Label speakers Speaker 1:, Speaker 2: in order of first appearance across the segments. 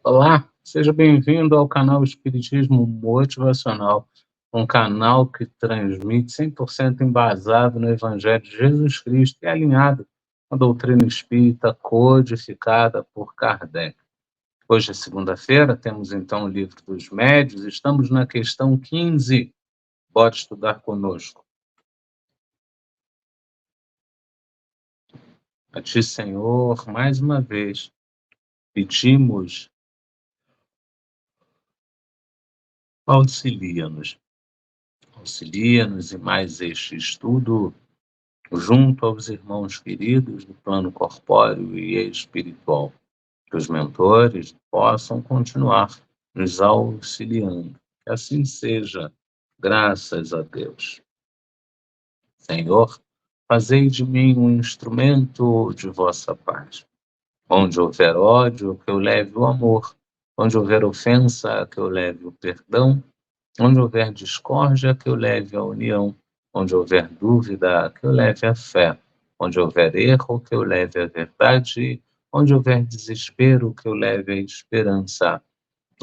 Speaker 1: Olá, seja bem-vindo ao canal Espiritismo Motivacional, um canal que transmite 100% embasado no Evangelho de Jesus Cristo e alinhado com a doutrina espírita codificada por Kardec. Hoje é segunda-feira, temos então o Livro dos Médiuns, estamos na questão 15. Pode estudar conosco. A Ti, Senhor, mais uma vez, pedimos, auxilia-nos. Auxilia-nos em mais este estudo junto aos irmãos queridos do plano corpóreo e espiritual, que os mentores possam continuar nos auxiliando. Que assim seja, graças a Deus. Senhor, fazei de mim um instrumento de vossa paz. Onde houver ódio, que eu leve o amor. Onde houver ofensa, que eu leve o perdão. Onde houver discórdia, que eu leve a união. Onde houver dúvida, que eu leve a fé. Onde houver erro, que eu leve a verdade. Onde houver desespero, que eu leve a esperança.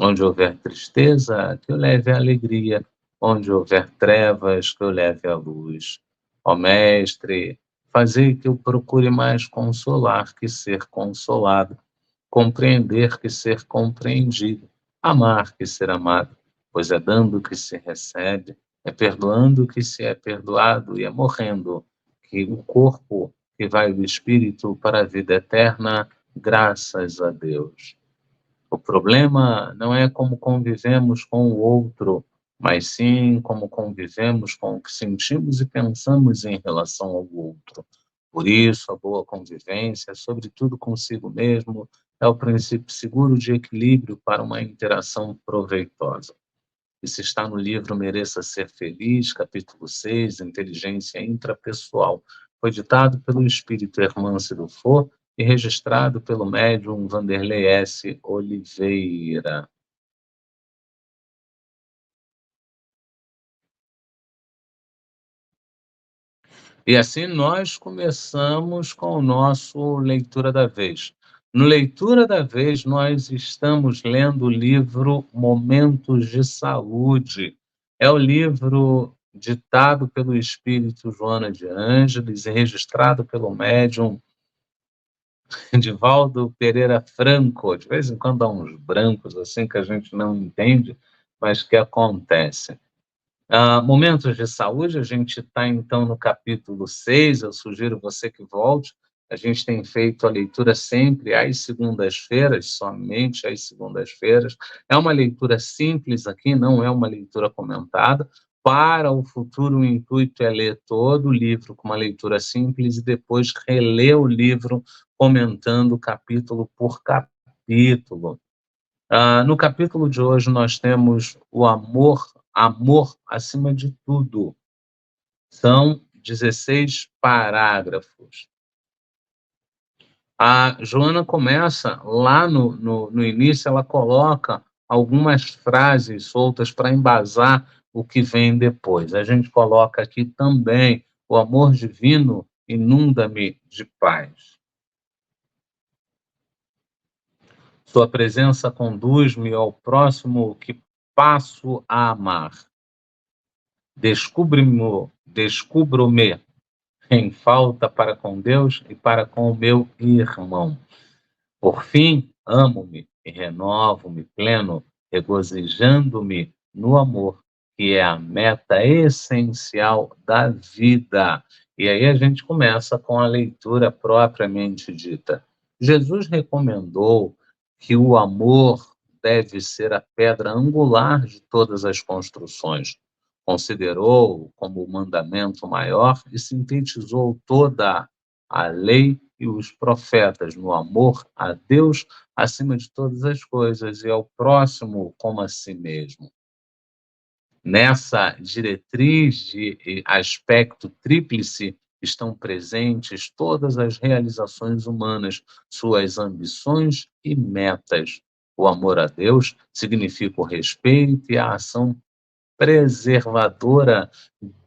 Speaker 1: Onde houver tristeza, que eu leve a alegria. Onde houver trevas, que eu leve a luz. Ó Mestre, fazei que eu procure mais consolar que ser consolado, compreender que ser compreendido, amar que ser amado, pois é dando que se recebe, é perdoando que se é perdoado e é morrendo que o corpo que vai do espírito para a vida eterna, graças a Deus. O problema não é como convivemos com o outro, mas sim como convivemos com o que sentimos e pensamos em relação ao outro. Por isso, a boa convivência, sobretudo consigo mesmo, é o princípio seguro de equilíbrio para uma interação proveitosa. Isso está no livro Mereça Ser Feliz, capítulo 6, Inteligência Intrapessoal. Foi ditado pelo espírito Hermance Dufour e registrado pelo médium Vanderlei S. Oliveira. E assim nós começamos com o nosso Leitura da Vez. No Leitura da Vez, nós estamos lendo o livro Momentos de Saúde. É o livro ditado pelo espírito Joana de Ângeles e registrado pelo médium Divaldo Pereira Franco. De vez em quando há uns brancos assim que a gente não entende, mas que acontecem. Momentos de saúde, a gente está então no capítulo 6. Eu sugiro você que volte. A gente tem feito a leitura sempre às segundas-feiras, somente às segundas-feiras. É uma leitura simples aqui, não é uma leitura comentada. Para o futuro, o intuito é ler todo o livro com uma leitura simples e depois reler o livro comentando capítulo por capítulo. No capítulo de hoje nós temos o amor acima de tudo. São 16 parágrafos. A Joana começa lá no início, ela coloca algumas frases soltas para embasar o que vem depois. A gente coloca aqui também: o amor divino inunda-me de paz. Sua presença conduz-me ao próximo que passo a amar. Descubro-me em falta para com Deus e para com o meu irmão. Por fim, amo-me e renovo-me pleno, regozijando-me no amor, que é a meta essencial da vida. E aí a gente começa com a leitura propriamente dita. Jesus recomendou que o amor deve ser a pedra angular de todas as construções. Considerou como o mandamento maior e sintetizou toda a lei e os profetas no amor a Deus acima de todas as coisas e ao próximo como a si mesmo. Nessa diretriz de aspecto tríplice estão presentes todas as realizações humanas, suas ambições e metas. O amor a Deus significa o respeito e a ação preservadora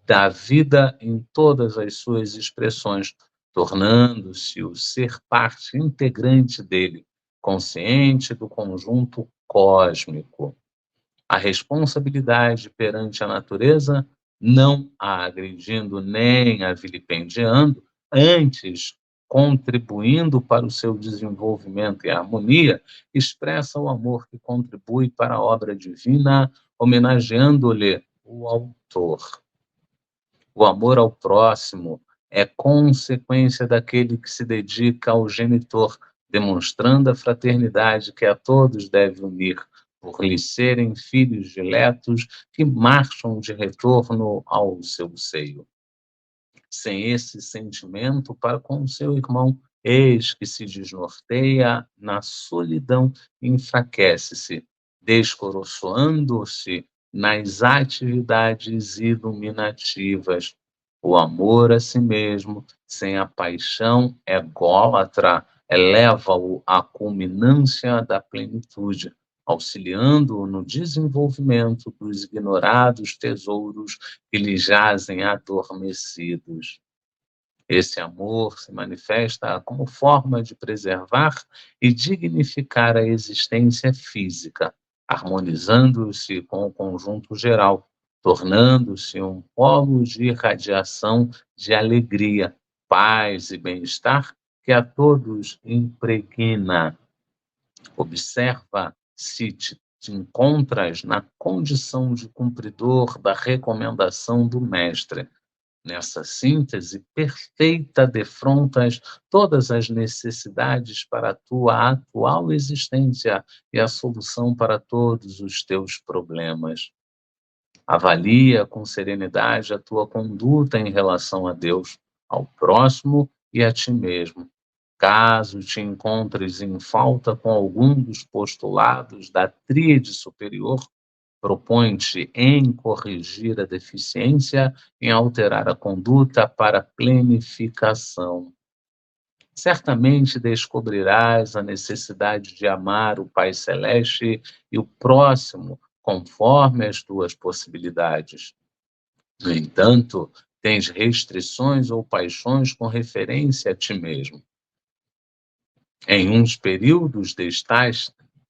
Speaker 1: da vida em todas as suas expressões, tornando-se o ser parte integrante dele, consciente do conjunto cósmico. A responsabilidade perante a natureza, não a agredindo nem a vilipendiando, antes contribuindo para o seu desenvolvimento e harmonia, expressa o amor que contribui para a obra divina, homenageando-lhe o autor. O amor ao próximo é consequência daquele que se dedica ao genitor, demonstrando a fraternidade que a todos deve unir, por lhes serem filhos diletos que marcham de retorno ao seu seio. Sem esse sentimento para com seu irmão, eis que se desnorteia na solidão e enfraquece-se, descoroçoando-se nas atividades iluminativas. O amor a si mesmo, sem a paixão ególatra, eleva-o à culminância da plenitude, auxiliando-o no desenvolvimento dos ignorados tesouros que lhe jazem adormecidos. Esse amor se manifesta como forma de preservar e dignificar a existência física, harmonizando-se com o conjunto geral, tornando-se um polo de irradiação de alegria, paz e bem-estar que a todos impregna. Observa se te encontras na condição de cumpridor da recomendação do mestre. Nessa síntese perfeita, defrontas todas as necessidades para a tua atual existência e a solução para todos os teus problemas. Avalia com serenidade a tua conduta em relação a Deus, ao próximo e a ti mesmo. Caso te encontres em falta com algum dos postulados da tríade superior, propõe-te em corrigir a deficiência, em alterar a conduta para plenificação. Certamente descobrirás a necessidade de amar o Pai Celeste e o próximo, conforme as tuas possibilidades. No entanto, tens restrições ou paixões com referência a ti mesmo. Em uns períodos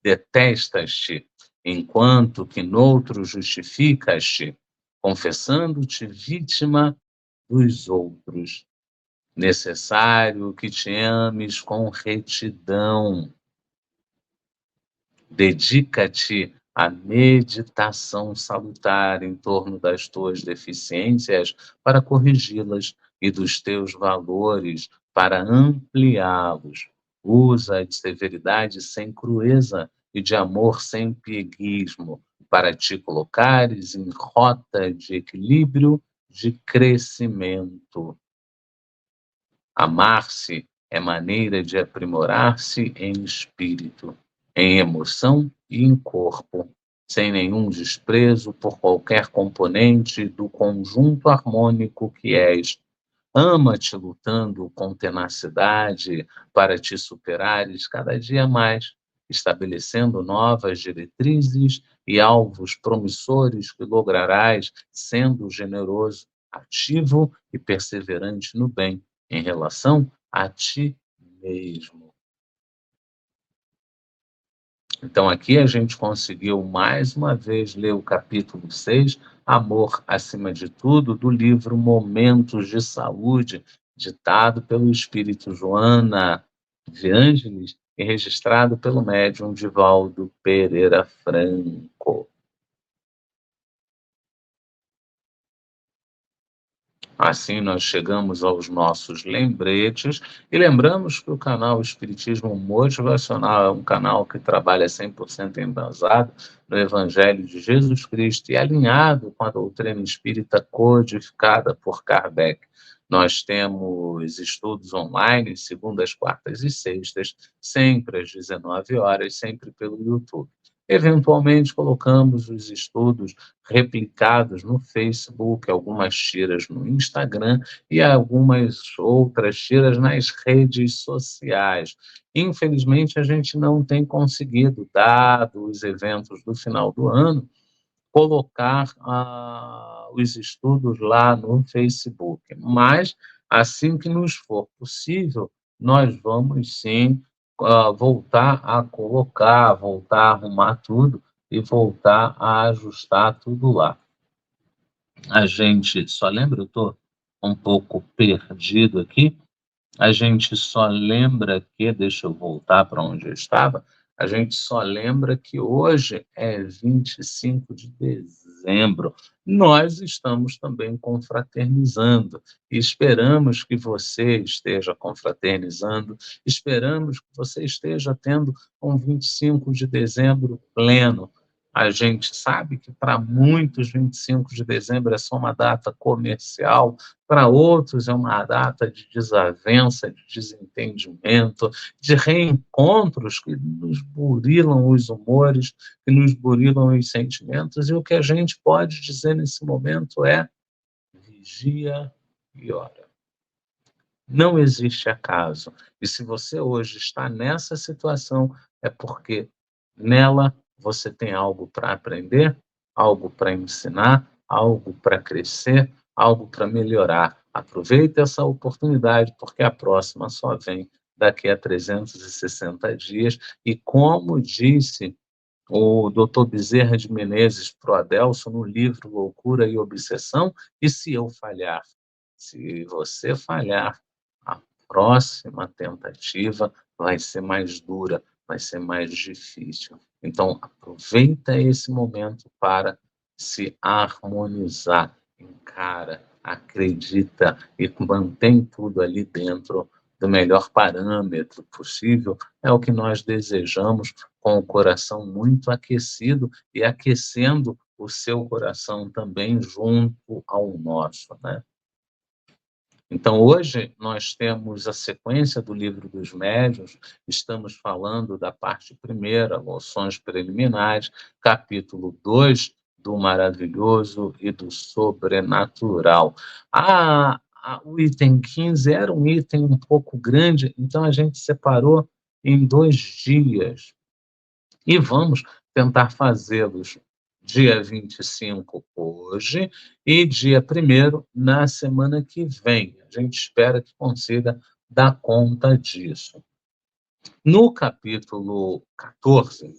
Speaker 1: detestas-te, enquanto que noutros justificas-te, confessando-te vítima dos outros. Necessário que te ames com retidão. Dedica-te à meditação salutar em torno das tuas deficiências para corrigi-las e dos teus valores para ampliá-los. Usa de severidade sem crueza e de amor sem pieguismo para te colocares em rota de equilíbrio, de crescimento. Amar-se é maneira de aprimorar-se em espírito, em emoção e em corpo, sem nenhum desprezo por qualquer componente do conjunto harmônico que és. Ama-te lutando com tenacidade para te superares cada dia mais, estabelecendo novas diretrizes e alvos promissores que lograrás sendo generoso, ativo e perseverante no bem em relação a ti mesmo. Então, aqui a gente conseguiu mais uma vez ler o capítulo 6, Amor acima de tudo, do livro Momentos de Saúde, ditado pelo espírito Joana de Ângeles e registrado pelo médium Divaldo Pereira Franco. Assim, nós chegamos aos nossos lembretes e lembramos que o canal Espiritismo Motivacional é um canal que trabalha 100% embasado no Evangelho de Jesus Cristo e alinhado com a doutrina espírita codificada por Kardec. Nós temos estudos online, segundas, quartas e sextas, sempre às 19 horas, sempre pelo YouTube. Eventualmente, colocamos os estudos replicados no Facebook, algumas tiras no Instagram e algumas outras tiras nas redes sociais. Infelizmente, a gente não tem conseguido, dado os eventos do final do ano, colocar os estudos lá no Facebook. Mas, assim que nos for possível, nós vamos sim voltar a colocar, voltar a arrumar tudo e voltar a ajustar tudo lá. A gente só lembra, eu estou um pouco perdido aqui, a gente só lembra que, deixa eu voltar para onde eu estava, a gente só lembra que hoje é 25 de dezembro. Nós estamos também confraternizando e esperamos que você esteja confraternizando, esperamos que você esteja tendo um 25 de dezembro pleno. A gente sabe que para muitos 25 de dezembro é só uma data comercial, para outros é uma data de desavença, de desentendimento, de reencontros que nos burilam os humores, que nos burilam os sentimentos, e o que a gente pode dizer nesse momento é vigia e ora. Não existe acaso. E se você hoje está nessa situação, é porque nela você tem algo para aprender, algo para ensinar, algo para crescer, algo para melhorar. Aproveite essa oportunidade, porque a próxima só vem daqui a 360 dias. E como disse o Dr. Bezerra de Menezes para o Adelson no livro Loucura e Obsessão, e se eu falhar? Se você falhar, a próxima tentativa vai ser mais dura, vai ser mais difícil. Então, aproveita esse momento para se harmonizar, encara, acredita e mantém tudo ali dentro do melhor parâmetro possível. É o que nós desejamos, com o coração muito aquecido e aquecendo o seu coração também junto ao nosso, né? Então, hoje, nós temos a sequência do Livro dos Médiuns, estamos falando da parte primeira, Loções Preliminares, capítulo 2, do maravilhoso e do sobrenatural. O item 15 era um item um pouco grande, então a gente separou em 2 dias. E vamos tentar fazê-los dia 25 hoje e dia 1º na semana que vem. A gente espera que consiga dar conta disso. No capítulo 14,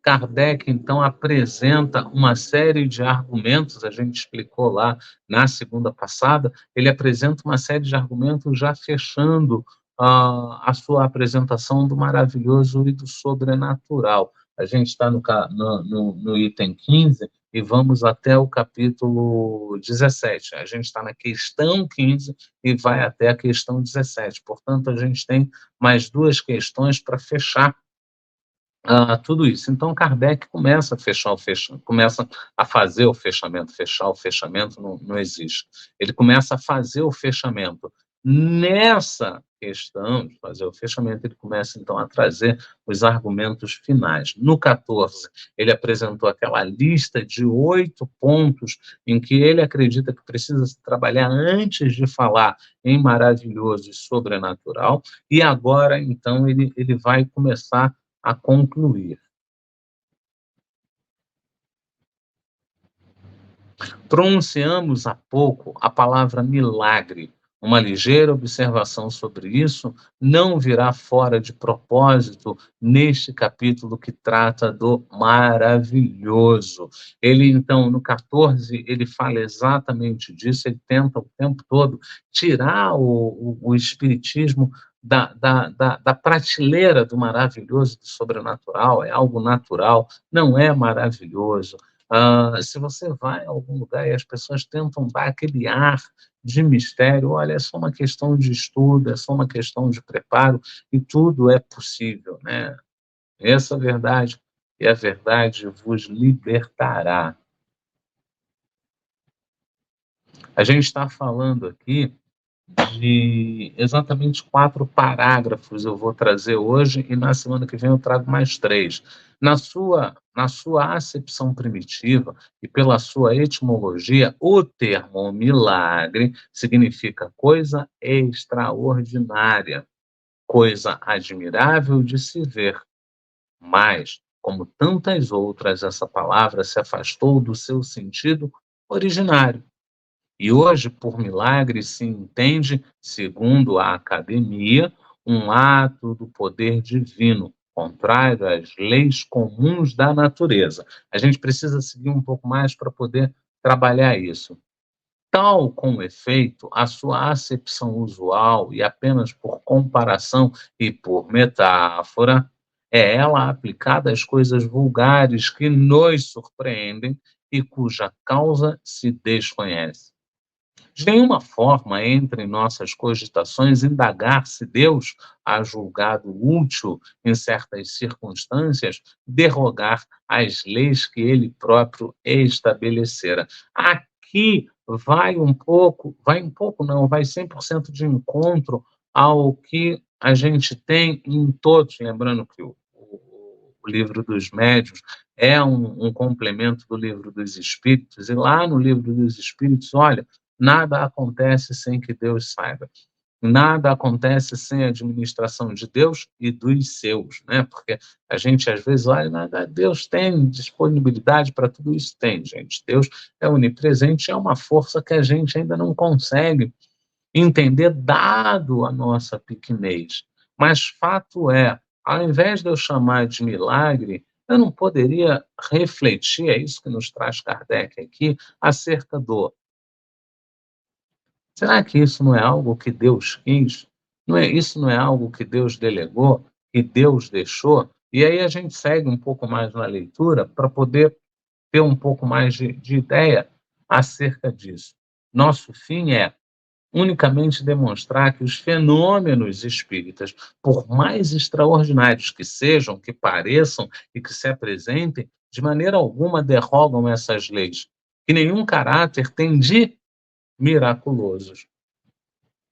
Speaker 1: Kardec, então, apresenta uma série de argumentos, a gente explicou lá na segunda passada, ele apresenta uma série de argumentos já fechando a sua apresentação do maravilhoso e do sobrenatural. A gente está no item 15 e vamos até o capítulo 17. A gente está na questão 15 e vai até a questão 17. Portanto, a gente tem mais 2 questões para fechar tudo isso. Então, Kardec começa a começa a fazer o fechamento. Fechar o fechamento não existe. Ele começa a fazer o fechamento. Nessa questão de fazer o fechamento, ele começa, então, a trazer os argumentos finais. No 14, ele apresentou aquela lista de 8 pontos em que ele acredita que precisa se trabalhar antes de falar em maravilhoso e sobrenatural, e agora, então, ele vai começar a concluir. Pronunciamos há pouco a palavra milagre. Uma ligeira observação sobre isso não virá fora de propósito neste capítulo que trata do maravilhoso. Ele, então, no 14, ele fala exatamente disso, ele tenta o tempo todo tirar o espiritismo da prateleira do maravilhoso, do sobrenatural, é algo natural, não é maravilhoso. Se você vai a algum lugar e as pessoas tentam dar aquele ar de mistério, olha, é só uma questão de estudo, é só uma questão de preparo, e tudo é possível, né? Essa é a verdade, e a verdade vos libertará. A gente está falando aqui de exatamente 4 parágrafos eu vou trazer hoje, e na semana que vem eu trago mais 3. Na sua acepção primitiva e pela sua etimologia, o termo milagre significa coisa extraordinária, coisa admirável de se ver. Mas, como tantas outras, essa palavra se afastou do seu sentido originário. E hoje, por milagre, se entende, segundo a academia, um ato do poder divino, contrário às leis comuns da natureza. A gente precisa seguir um pouco mais para poder trabalhar isso. Tal com efeito, a sua acepção usual e apenas por comparação e por metáfora, é ela aplicada às coisas vulgares que nos surpreendem e cuja causa se desconhece. De nenhuma forma entra em nossas cogitações indagar se Deus há julgado útil, em certas circunstâncias, derrogar às leis que ele próprio estabelecera. Aqui vai um pouco não, vai 100% de encontro ao que a gente tem em todos, lembrando que o livro dos médiuns é um complemento do livro dos espíritos, e lá no livro dos espíritos, olha, nada acontece sem que Deus saiba. Nada acontece sem a administração de Deus e dos seus, né? Porque a gente às vezes olha, Deus tem disponibilidade para tudo isso, tem, gente. Deus é onipresente, é uma força que a gente ainda não consegue entender, dado a nossa pequenez. Mas fato é, ao invés de eu chamar de milagre, eu não poderia refletir, é isso que nos traz Kardec aqui, acerca do: será que isso não é algo que Deus quis? Isso não é algo que Deus delegou, que Deus deixou? E aí a gente segue um pouco mais na leitura para poder ter um pouco mais de ideia acerca disso. Nosso fim é unicamente demonstrar que os fenômenos espíritas, por mais extraordinários que sejam, que pareçam e que se apresentem, de maneira alguma derrogam essas leis, que nenhum caráter tem de miraculosos.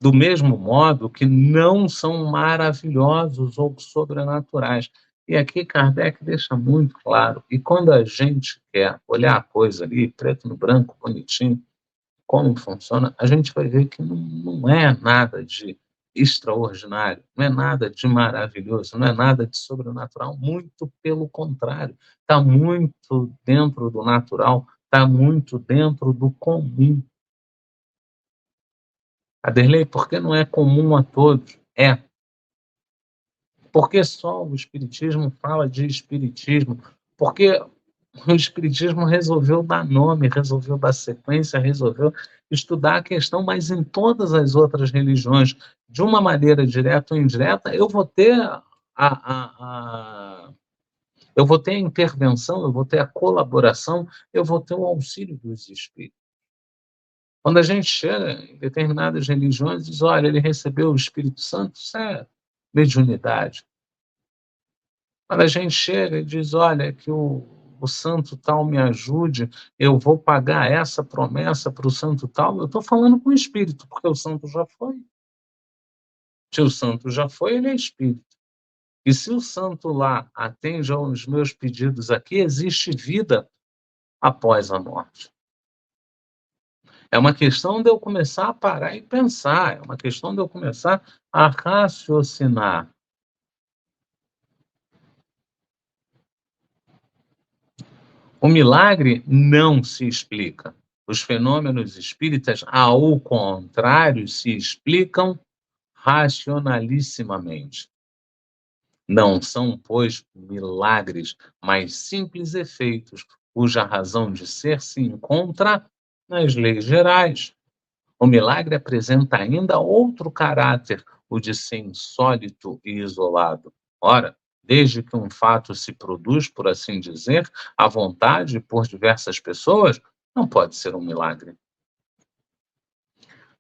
Speaker 1: Do mesmo modo que não são maravilhosos ou sobrenaturais. E aqui Kardec deixa muito claro, e quando a gente quer olhar a coisa ali, preto no branco, bonitinho, como funciona, a gente vai ver que não é nada de extraordinário, não é nada de maravilhoso, não é nada de sobrenatural, muito pelo contrário, está muito dentro do natural, está muito dentro do comum. Aderlei, por que não é comum a todos? É. Porque só o Espiritismo fala de Espiritismo? Porque o Espiritismo resolveu dar nome, resolveu dar sequência, resolveu estudar a questão, mas em todas as outras religiões, de uma maneira direta ou indireta, eu vou ter a intervenção, eu vou ter a colaboração, eu vou ter o auxílio dos espíritos. Quando a gente chega em determinadas religiões, diz, olha, ele recebeu o Espírito Santo, isso é mediunidade. Quando a gente chega e diz, olha, que o santo tal me ajude, eu vou pagar essa promessa para o santo tal, eu estou falando com o espírito, porque o santo já foi. Se o santo já foi, ele é espírito. E se o santo lá atende aos meus pedidos aqui, existe vida após a morte. É uma questão de eu começar a parar e pensar, é uma questão de eu começar a raciocinar. O milagre não se explica. Os fenômenos espíritas, ao contrário, se explicam racionalissimamente. Não são, pois, milagres, mas simples efeitos, cuja razão de ser se encontra nas leis gerais. O milagre apresenta ainda outro caráter, o de ser insólito e isolado. Ora, desde que um fato se produz, por assim dizer, à vontade por diversas pessoas, não pode ser um milagre.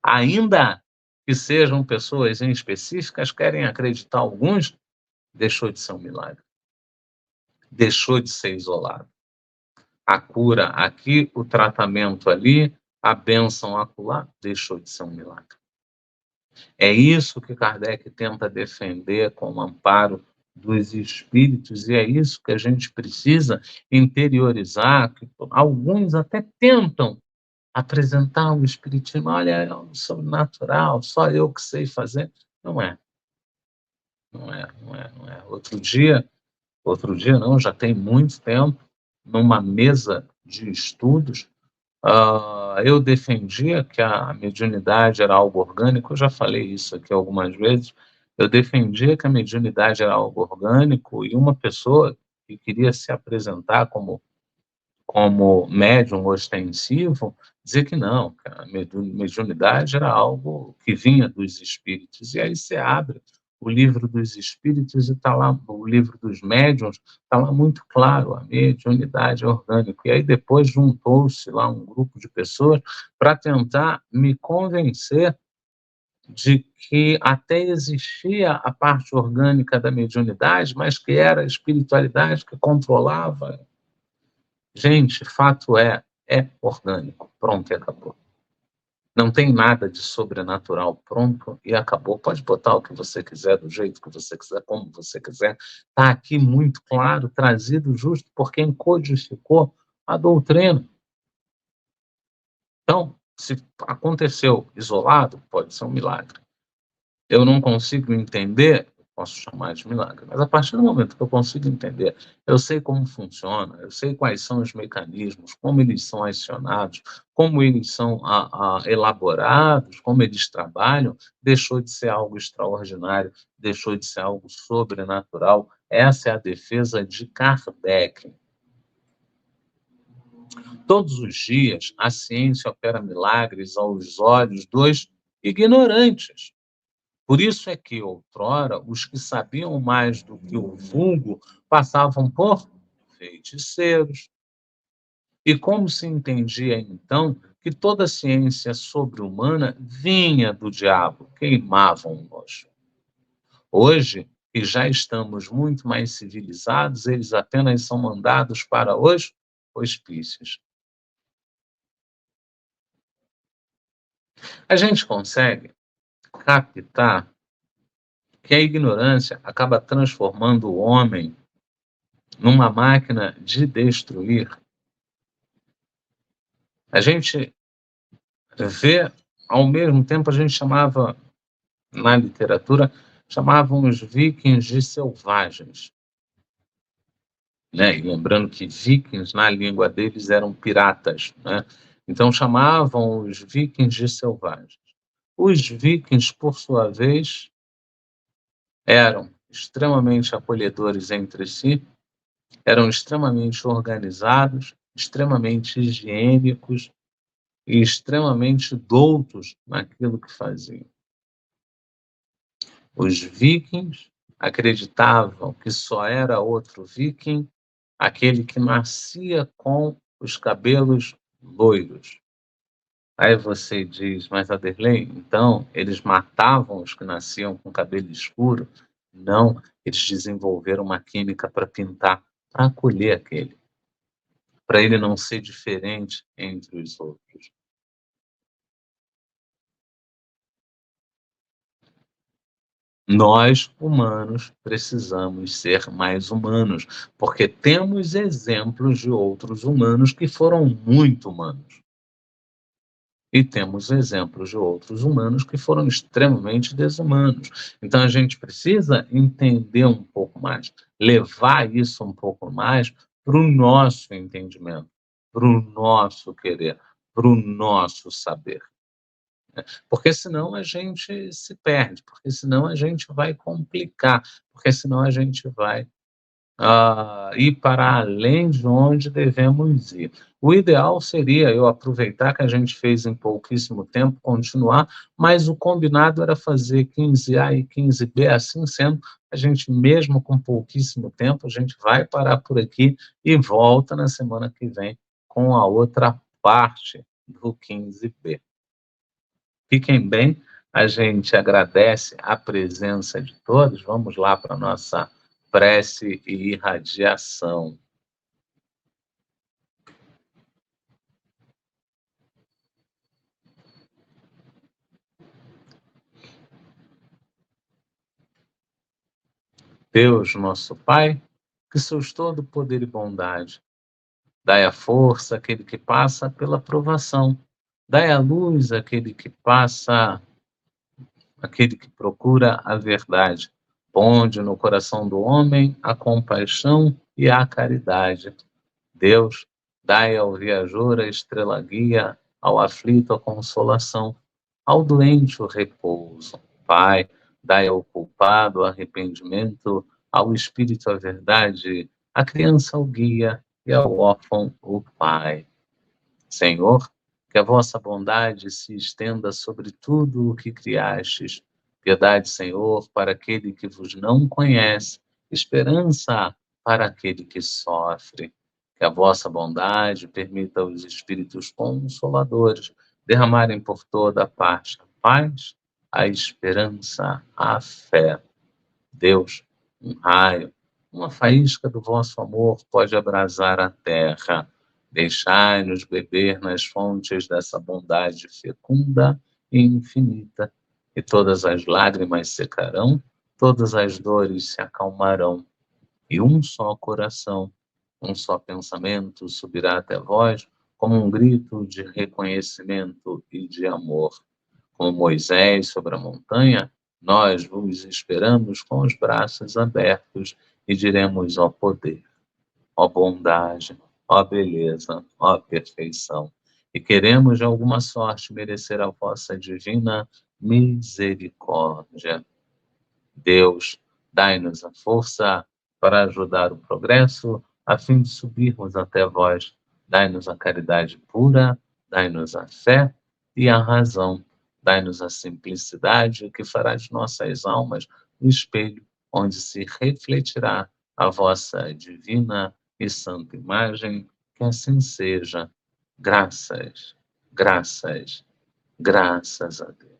Speaker 1: Ainda que sejam pessoas em específicas, querem acreditar alguns, deixou de ser um milagre. Deixou de ser isolado. A cura aqui, o tratamento ali, a bênção acolá, deixou de ser um milagre. É isso que Kardec tenta defender com o amparo dos espíritos, e é isso que a gente precisa interiorizar, que alguns até tentam apresentar o espiritismo, olha, é um sobrenatural, só eu que sei fazer. Não é, não é. Outro dia não, já tem muito tempo, numa mesa de estudos, eu defendia que a mediunidade era algo orgânico, eu já falei isso aqui algumas vezes, Eu defendia que a mediunidade era algo orgânico e uma pessoa que queria se apresentar como médium ostensivo, dizer que não, que a mediunidade era algo que vinha dos espíritos. E aí você abre o livro dos espíritos e está lá, o livro dos médiuns, está lá muito claro, a mediunidade é orgânica. E aí depois juntou-se lá um grupo de pessoas para tentar me convencer de que até existia a parte orgânica da mediunidade, mas que era a espiritualidade que controlava. Gente, fato é orgânico, pronto e acabou. Não tem nada de sobrenatural, pronto e acabou. Pode botar o que você quiser, do jeito que você quiser, como você quiser. Está aqui muito claro, trazido justo por quem codificou a doutrina. Então, se aconteceu isolado, pode ser um milagre. Eu não consigo entender, eu posso chamar de milagre, mas a partir do momento que eu consigo entender, eu sei como funciona, eu sei quais são os mecanismos, como eles são acionados, como eles são elaborados, como eles trabalham, deixou de ser algo extraordinário, deixou de ser algo sobrenatural. Essa é a defesa de Kardec. Todos os dias, a ciência opera milagres aos olhos dos ignorantes. Por isso é que, outrora, os que sabiam mais do que o vulgo passavam por feiticeiros. E como se entendia, então, que toda ciência sobre-humana vinha do diabo, queimavam-nos. Hoje, que já estamos muito mais civilizados, eles apenas são mandados para os hospícios. A gente consegue captar que a ignorância acaba transformando o homem numa máquina de destruir. A gente vê, ao mesmo tempo, a gente chamava, na literatura, chamavam os vikings de selvagens. Né? E lembrando que vikings, na língua deles, eram piratas. Né? Então, chamavam os vikings de selvagens. Os vikings, por sua vez, eram extremamente acolhedores entre si, eram extremamente organizados, extremamente higiênicos e extremamente doutos naquilo que faziam. Os vikings acreditavam que só era outro viking aquele que nascia com os cabelos loiros. Aí você diz, mas Aderlei, então eles matavam os que nasciam com cabelo escuro? Não, eles desenvolveram uma química para pintar, para acolher aquele, para ele não ser diferente entre os outros. Nós, humanos, precisamos ser mais humanos, porque temos exemplos de outros humanos que foram muito humanos. E temos exemplos de outros humanos que foram extremamente desumanos. Então a gente precisa entender um pouco mais, levar isso um pouco mais para o nosso entendimento, para o nosso querer, para o nosso saber. Porque senão a gente se perde, porque senão a gente vai complicar, porque senão a gente vai ir para além de onde devemos ir. O ideal seria eu aproveitar que a gente fez em pouquíssimo tempo, continuar, mas o combinado era fazer 15A e 15B, assim sendo, a gente mesmo com pouquíssimo tempo, a gente vai parar por aqui e volta na semana que vem com a outra parte do 15B. Fiquem bem, a gente agradece a presença de todos. Vamos lá para a nossa prece e irradiação. Deus, nosso Pai, que sois todo poder e bondade, dai a força àquele que passa pela provação, dai a luz àquele que passa, àquele que procura a verdade. Ponde no coração do homem a compaixão e a caridade. Deus, dai ao viajor a estrela guia, ao aflito a consolação, ao doente o repouso. Pai, Dai ao culpado arrependimento, ao espírito a verdade, à criança o guia e ao órfão o pai. Senhor, que a vossa bondade se estenda sobre tudo o que criastes. Piedade, Senhor, para aquele que vos não conhece, esperança para aquele que sofre. Que a vossa bondade permita aos Espíritos Consoladores derramarem por toda parte a paz, a esperança, a fé. Deus, um raio, uma faísca do vosso amor pode abrasar a terra. Deixai-nos beber nas fontes dessa bondade fecunda e infinita, e todas as lágrimas secarão, todas as dores se acalmarão, e um só coração, um só pensamento subirá até vós como um grito de reconhecimento e de amor. Como Moisés sobre a montanha, nós vos esperamos com os braços abertos e diremos: ó poder, ó bondade, ó beleza, ó perfeição. E queremos de alguma sorte merecer a vossa divina misericórdia. Deus, dai-nos a força para ajudar o progresso, a fim de subirmos até vós. Dai-nos a caridade pura, dai-nos a fé e a razão. Dai-nos a simplicidade que fará de nossas almas o espelho onde se refletirá a vossa divina e santa imagem. Que assim seja. Graças, graças, graças a Deus.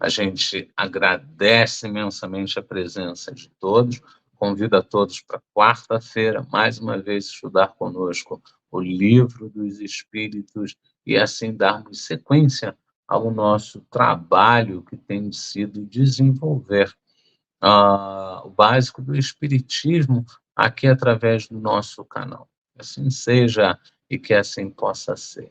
Speaker 1: A gente agradece imensamente a presença de todos, convida a todos para quarta-feira, mais uma vez, estudar conosco o Livro dos Espíritos e assim darmos sequência ao nosso trabalho que tem sido desenvolver o básico do Espiritismo aqui através do nosso canal. Que assim seja e que assim possa ser.